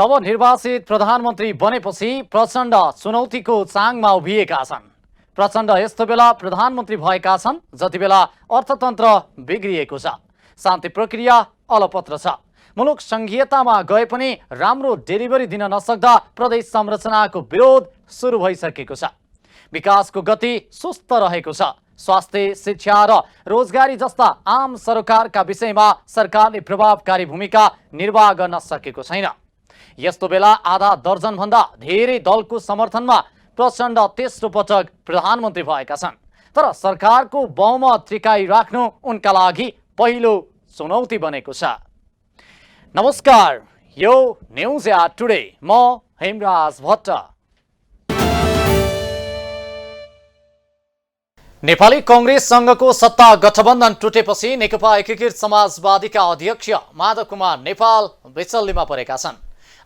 नवनिर्वाचित प्रधानमन्त्री बनेपछि प्रचण्ड चुनौतीको चाङमा उभिएका छन्। प्रचण्ड यस्तो बेला प्रधानमन्त्री भएका छन् जति बेला अर्थतन्त्र बिग्रिएको छ, शान्ति प्रक्रिया अलपत्र छ, मुलुक संघीयतामा गए पनि राम्रो डेलिभरी दिन नसक्दा प्रदेश संरचनाको विरोध सुरु भइसकेको छ। विकासको गति सुस्त रहेको छ। स्वास्थ्य, शिक्षा र रोजगारी जस्ता आम सरोकारका विषयमा सरकारले प्रभावकारी भूमिका निर्वाह गर्न सकेको छैन। यस्तो बेला आधा दर्जन भन्दा धेरै दलको समर्थनमा प्रचण्ड तेस्रो पटक प्रधानमन्त्री भएका छन्। तर सरकारको बहुमत टिकाइ राख्नु उनका लागि पहिलो चुनौती बनेको छ। नमस्कार, यो न्यूज एट टुडे, म हेमराज भट्ट। नेपाली कांग्रेससँगको सत्ता गठबन्धन टुटेपछि नेकपा एकीकृत समाजवादीका अध्यक्ष माधव कुमार नेपाल विचल्लीमा परेका छन्।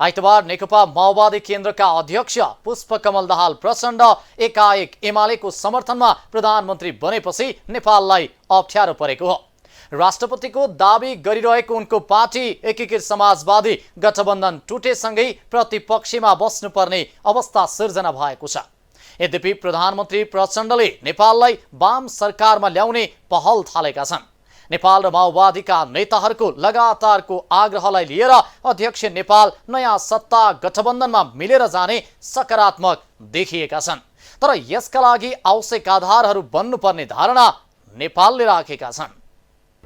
आइतबार नेकपा माओवादी केन्द्रका अध्यक्ष पुष्पकमल दाहाल प्रचण्ड एकाएक एमालेको समर्थनमा प्रधानमन्त्री बनेपछि नेपाललाई अप्ठ्यारो परेको हो। राष्ट्रपतिको दाबी गरिरहेको उनको पार्टी एकीकृत समाजवादी गठबन्धन टुटेसँगै प्रतिपक्षमा बस्नुपर्ने अवस्था सिर्जना भएको छ। यद्यपि प्रधानमन्त्री प्रचण्डले नेपाललाई वाम सरकारमा ल्याउने पहल थालेका छन्। नेपाल र माओवादीका नेताहरूको लगातारको आग्रहलाई लिएर अध्यक्ष नेपाल नयाँ सत्ता गठबन्धनमा मिलेर जाने सकारात्मक देखिएका छन्। तर यसका लागि आवश्यक आधारहरू बन्नुपर्ने धारणा नेपालले राखेका छन्।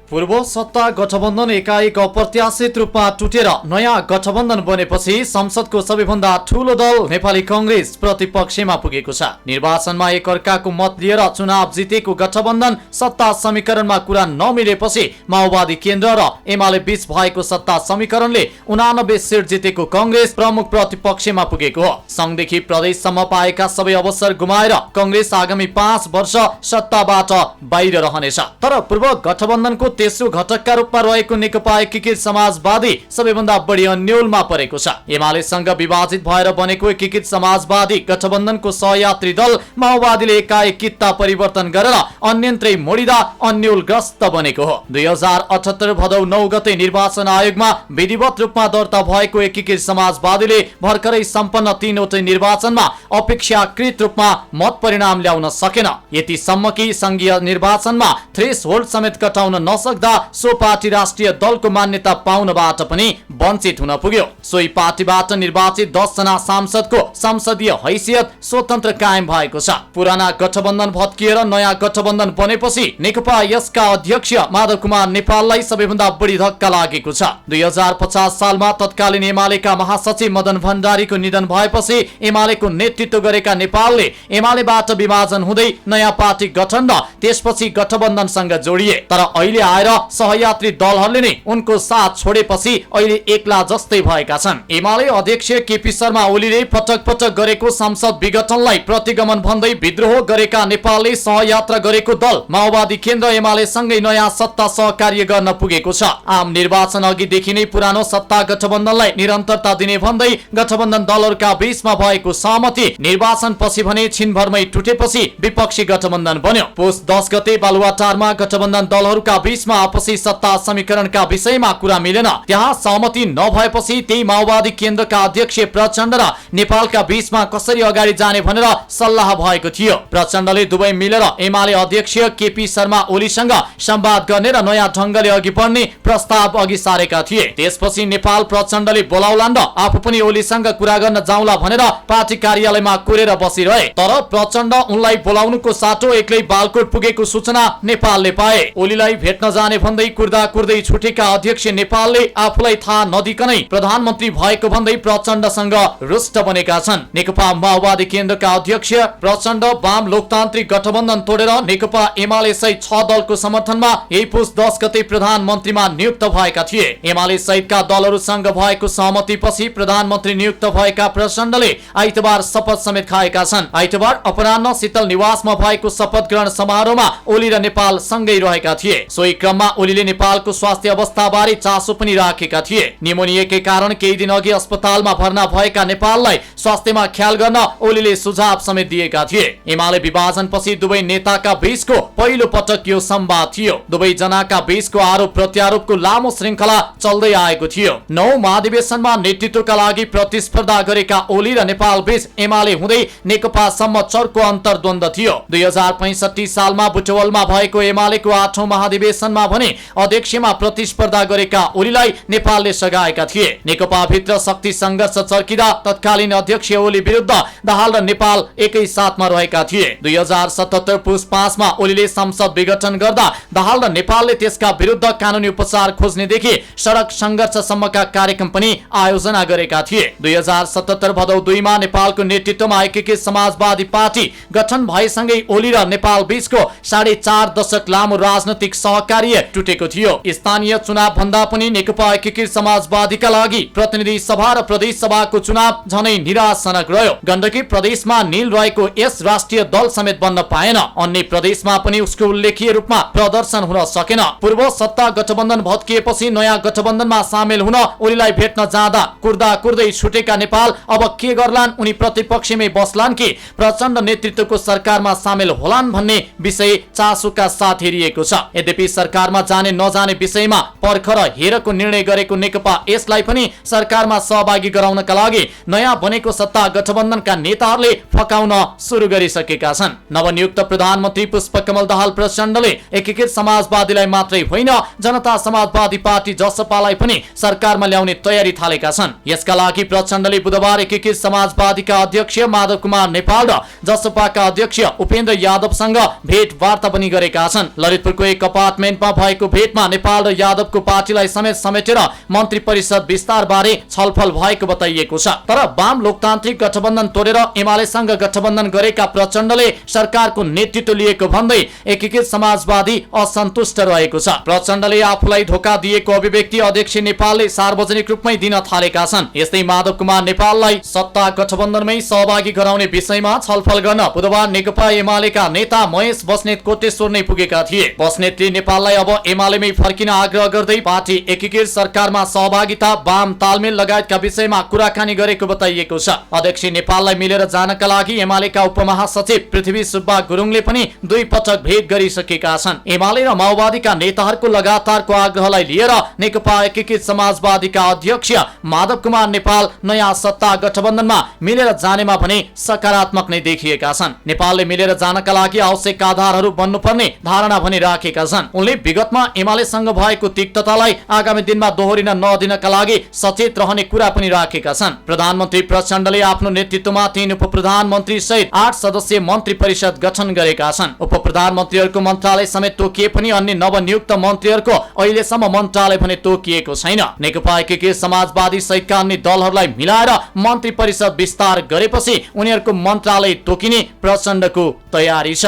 पूर्व सत्ता गठबन्धन एकाएक अप्रत्याशित रूपमा टुटेर नयाँ गठबन्धन बनेपछि संसदको सबैभन्दा ठूलो दल नेपाली कांग्रेस प्रतिपक्षमा पुगेको छ। निर्वाचनमा एकअर्काको मत लिएर चुनाव जितेको गठबन्धन सत्ता समीकरणमा कुरा नमिलेपछि माओवादी केन्द्र र एमाले बीच भएको सत्ता समीकरणले 89 सिट जितेको कांग्रेस प्रमुख प्रतिपक्षमा पुगेको हो। संघदेखि प्रदेशसम्म पाएका सबै अवसर गुमाएर कांग्रेस आगामी 5 वर्ष सत्ताबाट बाहिर रहनेछ। तर पूर्व गठबन्धनको तेस्रो घटकका रूपमा रहेको नेकपा एकीकृत समाजवादी सबैभन्दा बढी अन्योलमा परेको छ। एमालेसँग विभाजित भएर बनेको एकीकृत समाजवादी गठबन्धनको सहयात्री दल माओवादीले एकाएक कित्ता परिवर्तन गरेर अन्यन्त्रै मोडिदा अन्योलग्रस्त बनेको हो। 2078 भदौ 9 गते निर्वाचन आयोगमा विधिवत रूपमा दर्ता भएको एकीकृत समाजवादीले भर्खरै सम्पन्न 3वटै निर्वाचनमा अपेक्षाकृत रूपमा मत परिणाम ल्याउन सकेन। यतिसम्म कि संघीय निर्वाचनमा थ्रेसहोल्ड समेत कटाउन सक्दा सो पार्टी राष्ट्रिय दलको मान्यता पाउनबाट पनि वञ्चित हुन पुग्यो। सोही पार्टीबाट निर्वाचित 10 जना सांसदको संसदीय हैसियत स्वतन्त्र कायम भएको छ। पुराना गठबन्धन भत्किएर नयाँ गठबन्धन बनेपछि नेकपा यसका अध्यक्ष माधव कुमार नेपाललाई सबैभन्दा बढी धक्का लागेको छ। 2050 सालमा तत्कालीन एमालेका महासचिव मदन भण्डारीको निधन भएपछि एमालेको नेतृत्व गरेका नेपालले एमालेबाट विभाजन हुँदै नयाँ पार्टी गठन र त्यसपछि गठबन्धनसँग जोडिए। तर अहिले आएर सहयात्री दलहरूले नै उनको साथ छोडेपछि अहिले एक्ला जस्तै भएका छन्। एमाले अध्यक्ष केपी शर्मा ओलीले पटक पटक गरेको संसद विघटनलाई प्रतिगमन भन्दै विद्रोह गरेका नेपालले सहयात्रा गरेको दल माओवादी केन्द्र एमाले सँगै नयाँ सत्ता सहकार्य गर्न पुगेको छ। आम निर्वाचन अघिदेखि नै पुरानो सत्ता गठबन्धनलाई निरन्तरता दिने भन्दै गठबन्धन दलहरूका बीचमा भएको सहमति निर्वाचन पछि भने छिनभरमै टुटेपछि विपक्षी गठबन्धन बन्यो। पुस 10 गते बालुवाटारमा गठबन्धन दलहरूका बीचमा आपसी सत्ता समीकरणका विषयमा कुरा मिलेन। त्यहाँ सहमति नभएपछि त्यही माओवादी केन्द्रका अध्यक्ष प्रचण्ड र नेपालका बीचमा कसरी अगाडि जाने भनेर सल्लाह भएको थियो। प्रचण्डले दुवै मिलेर एमाले अध्यक्ष केपी शर्मा ओलीसँग संवाद गर्ने र नयाँ ढंगले अघि बढ्ने प्रस्ताव अघि सारेका थिए। त्यसपछि नेपाल प्रचण्डले बोलाउलान् र आफू पनि ओलीसँग कुरा गर्न जाउँला भनेर पार्टी कार्यालयमा कोरेर बसिरहे। तर प्रचण्ड उनलाई बोलाउनुको साटो एक्लै बालकोट पुगेको सूचना नेपालले पाए। ओलीलाई भेट्न जाने भन्दै कुर्दा कुर्दै छुटेका अध्यक्ष नेपालले आफूलाई थाहा नदिकनै प्रधानमन्त्री भएको भन्दै प्रचण्डसँग रुष्ट बनेका छन्। नेकपा माओवादी केन्द्रका अध्यक्ष प्रचण्ड वाम लोकतान्त्रिक गठबन्धन तोडेर नेकपा एमाले सहित 6 दलको समर्थनमा यही पुस 10 गते प्रधानमन्त्रीमा नियुक्त भएका थिए। एमाले सहितका दलहरूसँग भएको सहमतिपछि प्रधानमन्त्री नियुक्त भएका प्रचण्डले आइतबार शपथ समेत खाएका छन्। आइतबार अपराह्न शीतल निवासमा भएको शपथ ग्रहण समारोहमा ओली र नेपाल सँगै रहेका थिए। सोही क्रममा ओलीले नेपालको स्वास्थ्य अवस्थाबारे चासो पनि राखेका थिए। निमोनियाकै कारण केही दिन अघि अस्पतालमा भर्ना भएका नेपाललाई स्वास्थ्यमा ख्याल गर्न ओलीले सुझाव समेत दिएका थिए। एमाले विभाजनपछि दुवै नेताका बीचको पहिलो पटक यो संवाद थियो। दुवै जनाका बीचको आरोप प्रत्यारोपको लामो श्रृंखला चल्दै आएको थियो। 9 महाधिवेशनमा नेतृत्वका लागि प्रतिस्पर्धा गरेका ओली र नेपाल बीच एमाले हुँदै नेकपासम्म चर्को अन्तर्द्वन्द थियो। 2065 सालमा बुटवलमा भएको एमालेको 8औं महाधिवेशनमा भने अध्यक्षमा प्रतिस्पर्धा गरेका ओलीलाई नेपालले सघाएका थिए। नेकपा भित्र शक्ति संघर्ष चर्किँदा तत्कालीन अध्यक्ष ओली विरुद्ध दाहाल र नेपाल एकै साथमा रहेका थिए। 2077 पुस 5 मा ओलीले संसद विघटन गर्दा दाहाल र नेपालले त्यसका विरुद्ध कानूनी उपचार खोज्नेदेखि सडक संघर्षसम्मका कार्यक्रम पनि आयोजना गरेका थिए। 2077 भदौ 2 मा नेपालको नेतृत्वमा एकीकृत समाजवादी पार्टी गठन भएसँगै ओली र नेपाल बीचको 4.5 दशक लामो राजनैतिक सहकार्य टुटेको थियो। स्थानीय चुनाव भन्दा पनि नेकपा एकीकृत समाजवादीका लागि प्रतिनिधि सभा र प्रदेश सभाको चुनाव झनै निराशजनक रह्यो। गण्डकी प्रदेशमा नील रहेको यस राष्ट्रिय दल समेत बन्न पाएन। अन्य प्रदेशमा पनि उसको उल्लेखीय रूपमा प्रदर्शन हुन सकेन। पूर्व सत्ता गठबन्धन भत्किएपछि नयाँ गठबन्धनमा सामेल हुन ओलीलाई भेट्न जाँदा कुर्दै छुटेका नेपाल अब के गर्लान्? उनी प्रतिपक्षमै बस्लान् कि प्रचण्ड नेतृत्वको सरकारमा सामेल होलान् भन्ने विषय चासोका साथ हेरिएको छ। यद्यपि सरकारमा जाने नजाने विषयमा पर्खर हेरको निर्णय गरेको नेकपा यसलाई पनि सरकारमा सहभागी गराउनका लागि नयाँ बनेको सत्ता गठबन्धनका नेताहरूले फकाउन सुरु गरिसकेका छन्। नवनियुक्त प्रधानमन्त्री पुष्पकमल दाहाल प्रचण्डले एकीकृत समाजवादीलाई मात्रै होइन जनता समाजवादी पार्टी जसपालाई पनि सरकारमा ल्याउने तयारी थालेका छन्। यसका लागि प्रचण्डले बुधबार एकीकृत समाजवादीका अध्यक्ष माधव कुमार नेपाल र जसपाका अध्यक्ष उपेन्द्र यादवसँग भेटवार्ता पनि गरेका छन्। ललितपुरको एक अपार्टमेन्टमा भएको भेटमा नेपाल र यादवको पार्टीलाई समेटेर मन्त्री परिषद विस्तार बारे छलफल भएको बताइएको छ। तर वाम लोकतान्त्रिक गठबन्धन तोडेर एमालेसँग गठबन्धन गरेका प्रचण्डले सरकारको नेतृत्व लिएको भन्दै एकीकृत समाजवादी असन्तुष्ट रहेको छ। प्रचण्डले आफूलाई धोका दिएको अभिव्यक्ति अध्यक्ष नेपालले सार्वजनिक रूपमै दिन थालेका छन्। यस्तै माधव कुमार नेपाललाई सत्ता गठबन्धनमै सहभागी गराउने विषयमा छलफल गर्न बुधबार नेकपा एमालेका नेता महेश बस्नेत कोटेश्वर नै पुगेका थिए। बस्नेतले नेपाललाई अब एमालेमै फर्किन आग्रह गर्दै पार्टी एकीकृत सरकारमा सहभागिता वाम तालमेल लगायतका विषयमा कुराकानी गरेको बताइएको छ। अध्यक्ष नेपाललाई मिलेर जानका लागि एमालेका उपमहासचिव पृथ्वी सुब्बा गुरुङले पनि 2 पटक भेट गरिसकेका छन्। एमाले र माओवादीका नेताहरूको लगातारको आग्रहलाई लिएर नेकपा एकीकृत समाजवादीका अध्यक्ष माधव कुमार नेपाल नयाँ सत्ता गठबन्धनमा मिलेर जानेमा भने सकारात्मक नै देखिएका छन्। नेपालले मिलेर जानका लागि आवश्यक आधारहरू बन्नुपर्ने धारणा भने राखेका छन्। उनले विगतमा एमालेसँग भएको तिक्ततालाई आगामी दिनमा दोहोरिन नदिनका लागि सचेत रहने कुरा पनि राखेका छन्। प्रधानमन्त्री प्रचण्डले आफ्नो नेतृत्वमा 3 उपप्रधानमन्त्री सहित 8 सदस्यीय मन्त्री परिषद गठन गरेका छन्। उपप्रधानमन्त्रीहरूको मन्त्रालय समेत तोकिए पनि अन्य नवनियुक्त मन्त्रीहरूको अहिलेसम्म मन्त्रालय भने तोकिएको छैन। नेकपा एकीकृत समाजवादी सहितका अन्य दलहरूलाई मिलाएर मन्त्री परिषद विस्तार गरेपछि उनीहरूको मन्त्रालय तोकिने प्रचण्डको तयारी छ।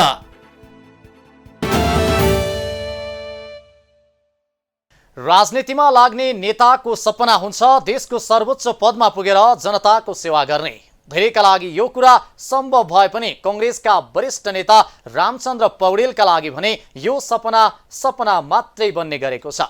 राजनीतिमा लाग्ने नेताको सपना हुन्छ देशको सर्वोच्च पदमा पुगेर जनताको सेवा गर्ने। धेरैका लागि यो कुरा सम्भव भए पनि कांग्रेसका वरिष्ठ नेता रामचन्द्र पौडेलका लागि भने यो सपना मात्रै बन्ने गरेको छ।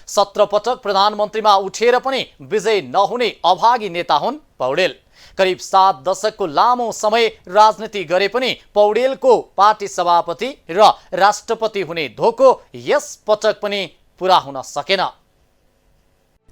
17 पटक प्रधानमन्त्रीमा उठेर पनि विजय नहुने अभागी नेता हुन् पौडेल। करिब 7 दशकको लामो समय राजनीति गरे पनि पौडेलको पार्टी सभापति र राष्ट्रपति हुने धोको यस पटक पनि पूरा हुन सकेन।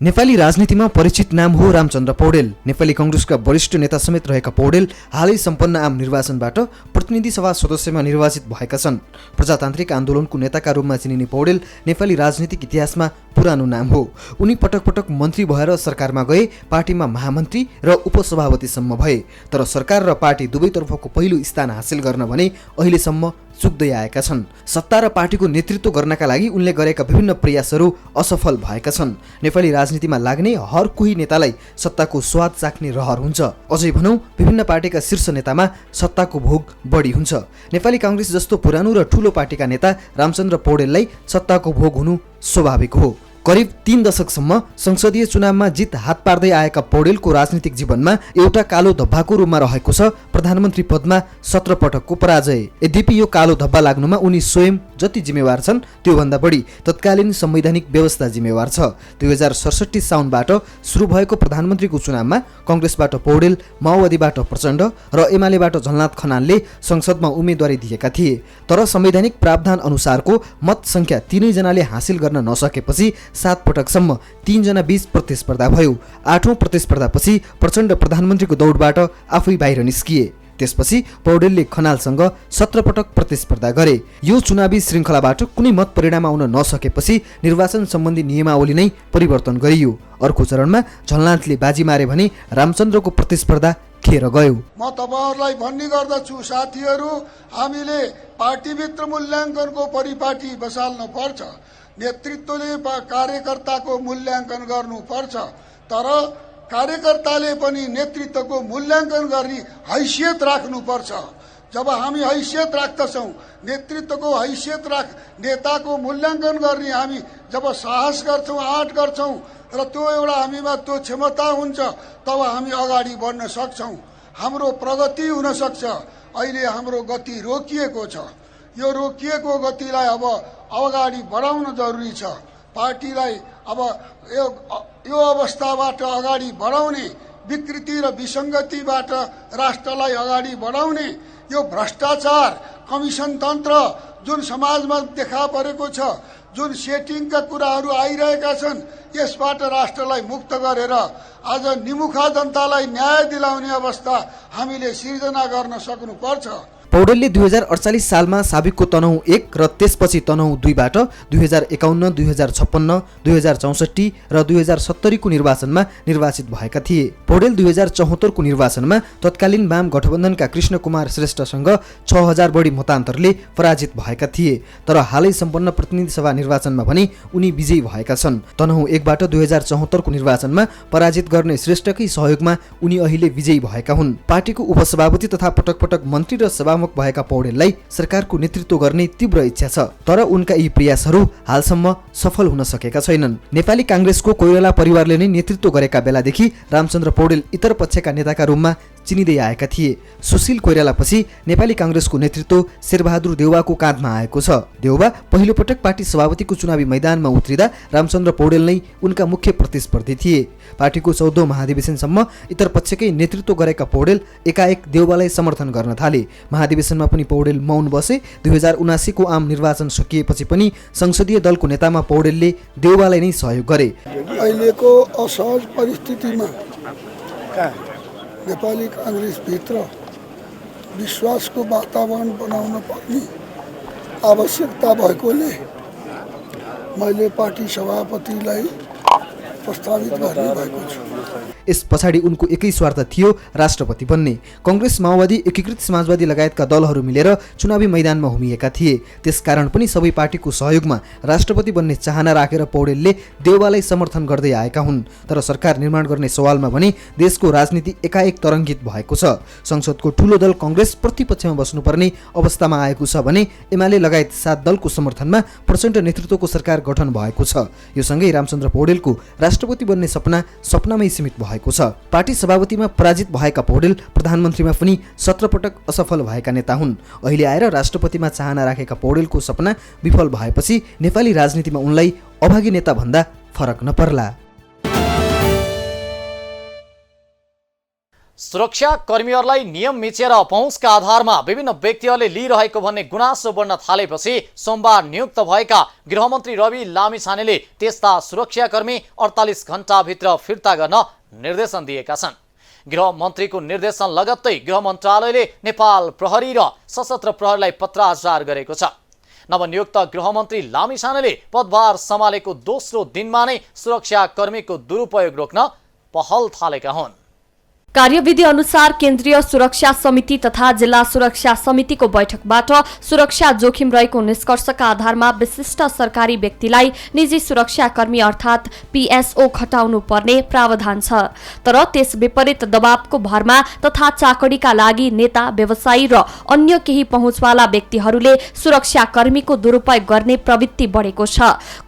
नेपाली राजनीतिमा परिचित नाम हो रामचन्द्र पौडेल। नेपाली कांग्रेसका वरिष्ठ नेता समेत रहेका पौडेल हालै सम्पन्न आम निर्वाचनबाट प्रतिनिधि सभा सदस्यमा निर्वाचित भएका छन्। प्रजातान्त्रिक आन्दोलनको नेताका रूपमा चिनिने पौडेल नेपाली राजनीतिक इतिहासमा पुरानो नाम हो। उनी पटक पटक मन्त्री भएर सरकारमा गए, पार्टीमा महामन्त्री र उपसभापतिसम्म भए। तर सरकार र पार्टी दुवैतर्फको पहिलो स्थान हासिल गर्न भने अहिलेसम्म चुक्दै आएका छन्। सत्ता र पार्टीको नेतृत्व गर्नका लागि उनले गरेका विभिन्न प्रयासहरू असफल भएका छन्। नेपाली राजनीतिमा लाग्ने हर कोही नेतालाई सत्ताको स्वाद चाख्ने रहर हुन्छ। अझै भनौं विभिन्न पार्टीका शीर्ष नेतामा सत्ताको भोग बढी हुन्छ। नेपाली कांग्रेस जस्तो पुरानो र ठूलो पार्टीका नेता रामचन्द्र पौडेललाई सत्ताको भोग हुनु स्वाभाविक हो। करिब 3 दशकसम्म संसदीय चुनावमा जित हात पार्दै आएका पौडेलको राजनीतिक जीवनमा एउटा कालो धब्बाको रूपमा रहेको छ प्रधानमन्त्री पदमा 17 पटकको पराजय। यद्यपि यो कालो धब्बा लाग्नुमा उनी स्वयं जति जिम्मेवार छन् त्योभन्दा बढी तत्कालीन संवैधानिक व्यवस्था जिम्मेवार छ। 2067 साउनबाट सुरु भएको प्रधानमन्त्रीको चुनावमा कङ्ग्रेसबाट पौडेल, माओवादीबाट प्रचण्ड र एमालेबाट झलनाथ खनालले संसदमा उम्मेदवारी दिएका थिए। तर संवैधानिक प्रावधान अनुसारको मत संख्या तीनैजनाले हासिल गर्न नसकेपछि 7 पटकसम्म 3 जना बीच प्रतिस्पर्धा भयो। 8औं प्रतिस्पर्धापछि प्रचण्ड प्रधानमन्त्रीको दौडबाट आफै बाहिर निस्किए। त्यसपछि पौडेलले खनालसँग 17 पटक प्रतिस्पर्धा गरे। यो चुनावी श्रृङ्खलाबाट कुनै मत परिणाम आउन नसकेपछि निर्वाचन सम्बन्धी नियमावली नै परिवर्तन गरियो। अर्को चरणमा झलनाथले बाजी मारे भने रामचन्द्रको प्रतिस्पर्धा खेर गयो। म तपाईहरुलाई भन्ने गर्दछु साथीहरू, हामीले पार्टीभित्र मूल्याङ्कनको परिपाटी बसाल्न पर्छ। नेतृत्वले कार्यकर्ताको मूल्याङ्कन गर्नुपर्छ, तर कार्यकर्ताले पनि नेतृत्वको मूल्याङ्कन गर्ने हैसियत राख्नुपर्छ। जब हामी हैसियत राख्दछौँ, नेतृत्वको हैसियत नेताको मूल्याङ्कन गर्ने हामी जब साहस गर्छौँ, आँट गर्छौँ र त्यो एउटा हामीमा त्यो क्षमता हुन्छ, तब हामी अगाडि बढ्न सक्छौँ, हाम्रो प्रगति हुन सक्छ। अहिले हाम्रो गति रोकिएको छ। यो रोकिएको गतिलाई अब अगाडि बढाउन जरुरी छ। पार्टीलाई अब यो अवस्थाबाट अगाडि बढाउने, विकृति र विसङ्गतिबाट राष्ट्रलाई अगाडि बढाउने, यो भ्रष्टाचार, कमिसन तन्त्र जुन समाजमा देखा परेको छ, जुन सेटिङका कुराहरू आइरहेका छन्, यसबाट राष्ट्रलाई मुक्त गरेर आज निमुखा जनतालाई न्याय दिलाउने अवस्था हामीले सिर्जना गर्न सक्नुपर्छ। पौडेलले 2048 सालमा साबिकको तनहुँ 1 र त्यसपछि तनहुँ 2 बाट 2051, 2056, 2064 र 2070 को निर्वाचनमा निर्वाचित भएका थिए। पौडेल 2074 को निर्वाचनमा तत्कालीन वाम गठबन्धनका कृष्ण कुमार श्रेष्ठसँग 6000 बढी मतान्तरले पराजित भएका थिए। तर हालै सम्पन्न प्रतिनिधि सभा निर्वाचनमा भने उनी विजयी भएका छन्। तनहुँ 1 बाट 2074 को निर्वाचनमा पराजित गर्ने श्रेष्ठकै सहयोगमा उनी अहिले विजयी भएका हुन्। पार्टीको उपसभापति तथा पटक पटक मन्त्री र सभामुख भएका पौडेललाई सरकारको नेतृत्व गर्ने तीव्र इच्छा छ, तर उनका यी प्रयासहरू हालसम्म सफल हुन सकेका छैनन्। नेपाली काङ्ग्रेसको कोइराला परिवारले नै नेतृत्व गरेका बेलादेखि रामचन्द्र पौडेल इतर पक्षका नेताका रूपमा चिनिँदै आएका थिए। सुशील कोइरालापछि नेपाली काङ्ग्रेसको नेतृत्व शेरबहादुर देउवाको काँधमा आएको छ। देउवा पहिलो पटक पार्टी सभापतिको चुनावी मैदानमा उत्रिँदा रामचन्द्र पौडेल नै उनका मुख्य प्रतिस्पर्धी थिए। पार्टीको 14औं महाधिवेशनसम्म इतर पक्षकै नेतृत्व गरेका पौडेल एकाएक देउवालाई समर्थन गर्न थाले। महाधिवेशनमा पनि पौडेल मौन बसे। 2079 को आम निर्वाचन सकिएपछि पनि संसदीय दलको नेतामा पौडेलले देउवालाई नै सहयोग गरे। अहिलेको असहज परिस्थितिमा नेपाली काङ्ग्रेसभित्र विश्वासको वातावरण बनाउन पर्ने आवश्यकता भएकोले मैले पार्टी सभापतिलाई प्रस्तावित गर्ने भएको छु। यस पछाडि उनको एकै स्वार्थ थियो, राष्ट्रपति बन्ने। कङ्ग्रेस, माओवादी, एकीकृत समाजवादी लगायतका दलहरू मिलेर चुनावी मैदानमा हुमिएका थिए। त्यसकारण पनि सबै पार्टीको सहयोगमा राष्ट्रपति बन्ने चाहना राखेर पौडेलले देउवालाई समर्थन गर्दै आएका हुन्। तर सरकार निर्माण गर्ने सवालमा भने देशको राजनीति एकाएक तरङ्गित भएको छ। संसदको ठूलो दल कङ्ग्रेस प्रतिपक्षमा बस्नुपर्ने अवस्थामा आएको छ भने एमाले लगायत 7 दलको समर्थनमा प्रचण्ड नेतृत्वको सरकार गठन भएको छ। यो सँगै रामचन्द्र पौडेलको राष्ट्रपति बन्ने सपना सपनामै सीमित भएको छ। पार्टी सभापतिमा पराजित भएका पौडेल प्रधानमन्त्रीमा पनि 17 पटक असफल भएका नेता हुन्। अहिले आएर राष्ट्रपतिमा चाहना राखेका पौडेलको सपना विफल भएपछि नेपाली राजनीतिमा उनलाई अभागी नेता भन्दा फरक नपर्ला। सुरक्षा कर्मीहरूलाई नियम मिचेर पहुँचका आधारमा विभिन्न व्यक्तिहरूले लिइरहेको भन्ने गुनासो बढ्न थालेपछि सोमबार नियुक्त भएका गृहमन्त्री रवि लामिछानेले त्यस्ता सुरक्षाकर्मी 48 घण्टाभित्र फिर्ता गर्न निर्देशन दिएका छन्। गृहमन्त्रीको निर्देशन लगत्तै गृह मन्त्रालयले नेपाल प्रहरी र सशस्त्र प्रहरीलाई पत्राचार गरेको छ। नवनियुक्त गृहमन्त्री लामिछानेले पदभार सम्हालेको दोस्रो दिनमा नै सुरक्षाकर्मीको दुरुपयोग रोक्न पहल थालेका हुन्। कार्यविधि अनुसार केन्द्रीय सुरक्षा समिति तथा जिल्ला सुरक्षा समितिको बैठकबाट सुरक्षा जोखिम रहेको निष्कर्षका आधारमा विशिष्ट सरकारी व्यक्तिलाई निजी सुरक्षाकर्मी अर्थात् पीएसओ खटाउनु पर्ने प्रावधान छ। तर त्यस विपरीत दबावको भरमा तथा चाकडीका लागि नेता, व्यवसायी र अन्य केही पहुँचवाला व्यक्तिहरूले सुरक्षाकर्मीको दुरुपयोग गर्ने प्रवृत्ति बढेको छ।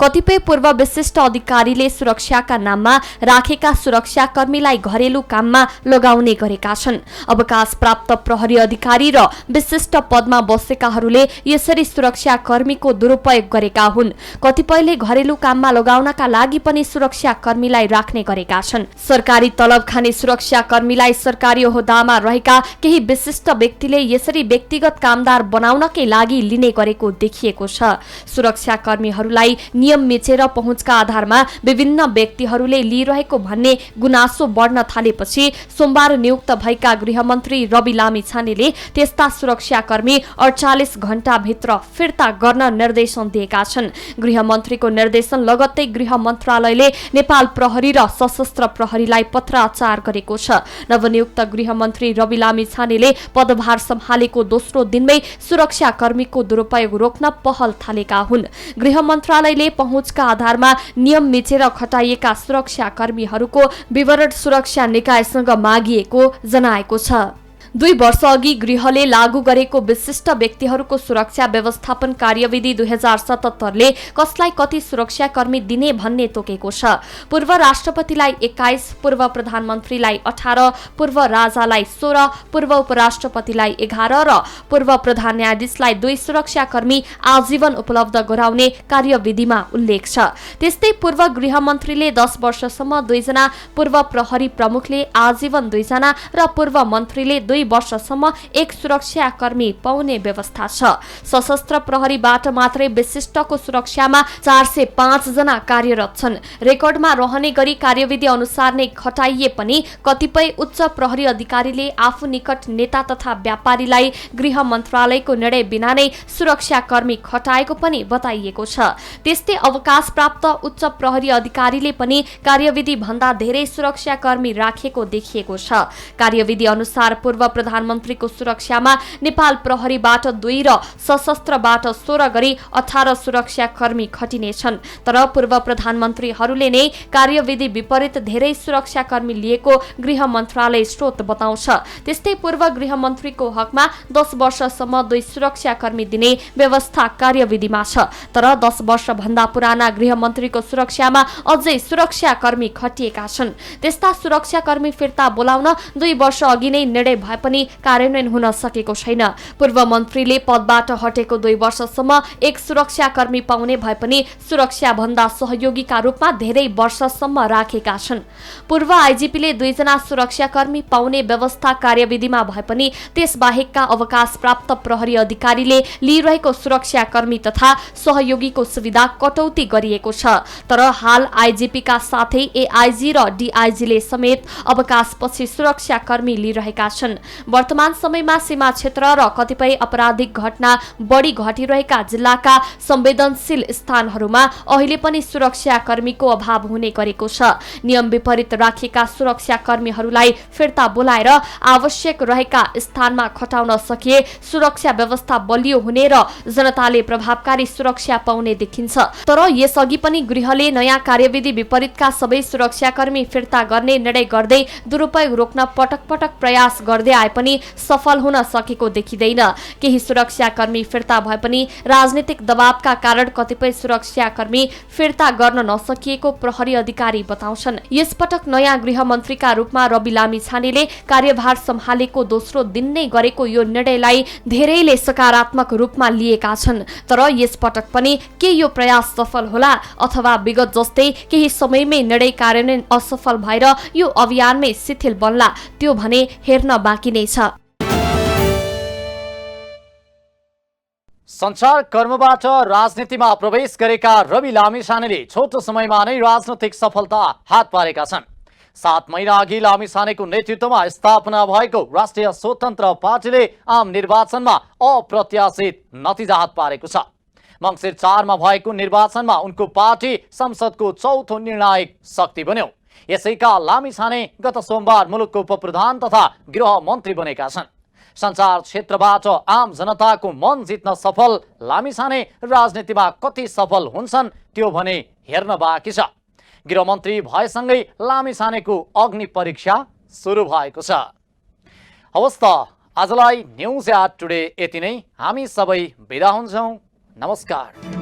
कतिपय पूर्व विशिष्ट अधिकारीले सुरक्षाका नाममा राखेका सुरक्षाकर्मीलाई घरेलु काममा लगाउने गरेका छन्। अवकाश प्राप्त प्रहरी अधिकारी र विशिष्ट पदमा बसेकाहरूले यसरी सुरक्षाकर्मीको दुरुपयोग गरेका हुन्। कतिपयले घरेलु काममा लगाउनका लागि पनि सुरक्षाकर्मीलाई राख्ने गरेका छन्। सरकारी तलब खाने सुरक्षाकर्मीलाई सरकारी ओहदामा रहेका केही विशिष्ट व्यक्तिले यसरी व्यक्तिगत कामदार बनाउनकै लागि लिने गरेको देखिएको छ। सुरक्षाकर्मीहरूलाई नियम मिचेर पहुँचका आधारमा विभिन्न व्यक्तिहरूले लिइरहेको भन्ने गुनासो बढ्न थालेपछि सोमबार नियुक्त भएका गृहमन्त्री रवि लामिछानेले त्यस्ता सुरक्षाकर्मी 48 घण्टाभित्र फिर्ता गर्न निर्देशन दिएका छन्। गृहमन्त्रीको निर्देशन लगत्तै गृह मन्त्रालयले नेपाल प्रहरी र सशस्त्र प्रहरीलाई पत्राचार गरेको छ। नवनियुक्त गृहमन्त्री रवि लामिछानेले पदभार सम्हालेको दोस्रो दिनमै सुरक्षाकर्मीको दुरुपयोग रोक्न पहल थालेका हुन्। गृह मन्त्रालयले पहुँचका आधारमा नियम मिचेर खटाइएका सुरक्षाकर्मीहरूको विवरण सुरक्षा निकायसँग मागिएको जनाएको छ। 2 वर्ष अघि गृहले लागू गरेको विशिष्ट व्यक्तिहरूको सुरक्षा व्यवस्थापन कार्यविधि 2077 ले कसलाई कति सुरक्षाकर्मी दिने भन्ने तोकेको छ। पूर्व राष्ट्रपतिलाई 21, पूर्व प्रधानमन्त्रीलाई 18, पूर्व राजालाई 16, पूर्व उपराष्ट्रपतिलाई 11 र पूर्व प्रधान न्यायाधीशलाई 2 सुरक्षाकर्मी आजीवन उपलब्ध गराउने कार्यविधिमा उल्लेख छ। त्यस्तै पूर्व गृहमन्त्रीले 10 वर्षसम्म 2 जना, पूर्व प्रहरी प्रमुखले आजीवन 2 जना र पूर्व मन्त्रीले 2 वर्षसम्म 1 सुरक्षाकर्मी पाउने व्यवस्था छ। सशस्त्र प्रहरीबाट मात्रै विशिष्टको सुरक्षामा 405 जना कार्यरत छन्। रेकर्डमा रहने गरी कार्यविधि अनुसार नै खटाइए पनि कतिपय उच्च प्रहरी अधिकारीले आफू निकट नेता तथा व्यापारीलाई गृह मन्त्रालयको निर्णय बिना नै सुरक्षाकर्मी खटाएको पनि बताइएको छ। त्यस्तै अवकाश प्राप्त उच्च प्रहरी अधिकारीले पनि कार्यविधि भन्दा धेरै सुरक्षाकर्मी राखेको देखिएको छ। कार्यविधि अनुसार पूर्व प्रधानमन्त्रीको सुरक्षामा नेपाल प्रहरीबाट 2 र सशस्त्रबाट 16 गरी 18 सुरक्षाकर्मी खटिनेछन्। तर पूर्व प्रधानमन्त्रीहरूले नै कार्यविधि विपरीत धेरै सुरक्षाकर्मी लिएको गृह मन्त्रालय स्रोत बताउँछ। त्यस्तै पूर्व गृहमन्त्रीको हकमा 10 वर्षसम्म 2 सुरक्षाकर्मी दिने व्यवस्था कार्यविधिमा छ। तर 10 वर्ष भन्दा पुराना गृहमन्त्रीको सुरक्षामा अझै सुरक्षाकर्मी खटिएका छन्। त्यस्ता सुरक्षाकर्मी फिर्ता बोलाउन 2 वर्ष अघि नै निर्णय भए पनि कार्यान्वयन हुन सकेको छैन। पूर्व मन्त्रीले पदबाट हटेको 2 वर्षसम्म 1 सुरक्षाकर्मी पाउने भए पनि सुरक्षा भन्दा सहयोगीका रूपमा धेरै वर्षसम्म राखेका छन्। पूर्व आइजिपीले 2 जना सुरक्षाकर्मी पाउने व्यवस्था कार्यविधिमा भए पनि त्यसबाहेकका अवकाश प्राप्त प्रहरी अधिकारीले लिइरहेको सुरक्षाकर्मी तथा सहयोगीको सुविधा कटौती गरिएको छ। तर हाल आइजिपीका साथै एआइजी र डीआइजीले समेत अवकाशपछि सुरक्षाकर्मी लिइरहेका छन्। वर्तमान समयमा सीमा क्षेत्र र कतिपय आपराधिक घटना बढी घटिरहेका जिल्लाका संवेदनशील स्थानहरूमा अहिले पनि सुरक्षाकर्मीको अभाव हुने गरेको छ। नियम विपरीत राखिएका सुरक्षाकर्मीहरूलाई फिर्ता बोलाएर आवश्यक रहेका स्थानमा खटाउन सकिए सुरक्षा व्यवस्था बलियो हुने र जनताले प्रभावकारी सुरक्षा पाउने देखिन्छ। तर यसअघि पनि गृहले नयाँ कार्यविधि विपरीतका सबै सुरक्षाकर्मी फिर्ता गर्ने निर्णय गर्दै दुरुपयोग रोक्न पटक पटक प्रयास गर्दै आए पनि सफल हुन सकेको देखिँदैन। केही सुरक्षाकर्मी फिर्ता भए पनि राजनीतिक दबावका कारण कतिपय सुरक्षाकर्मी फिर्ता गर्न नसकिएको प्रहरी अधिकारी बताउँछन्। यसपटक नयाँ गृहमन्त्रीका रूपमा रवि लामिछानेले कार्यभार सम्हालेको दोस्रो दिन नै गरेको यो निर्णयलाई धेरैले सकारात्मक रूपमा लिएका छन्। तर यसपटक पनि के यो प्रयास सफल होला अथवा विगत जस्तै केही समयमै निर्णय कार्यान्वयन असफल भएर यो अभियानमै शिथिल बन्ला त्यो भने हेर्न बाँकी नै छ। सञ्चार कर्मबाट राजनीतिमा प्रवेश गरेका रवि लामिछानेले छोटो समयमा नै राजनैतिक सफलता हात पारेका छन्। 7 महिना अघि लामिछानेको नेतृत्वमा स्थापना भएको राष्ट्रिय स्वतन्त्र पार्टीले आम निर्वाचनमा अप्रत्याशित नतिजा हात पारेको छ। मङ्सिर 4 मा भएको निर्वाचनमा उनको पार्टी संसदको चौथो निर्णायक शक्ति बन्यो। यसैका लामिछाने गत सोमबार मुलुकको उपप्रधान तथा गृह मन्त्री बनेका छन्। सञ्चार क्षेत्रबाट आम जनताको मन जित्न सफल लामिछाने राजनीतिमा कति सफल हुन्छन् त्यो भने हेर्न बाँकी छ। गृहमन्त्री भएसँगै लामिछानेको अग्नि परीक्षा सुरु भएको छ। हवस् त आजलाई न्युज एट टुडे यति नै। हामी सबै बिदा हुन्छौँ। नमस्कार।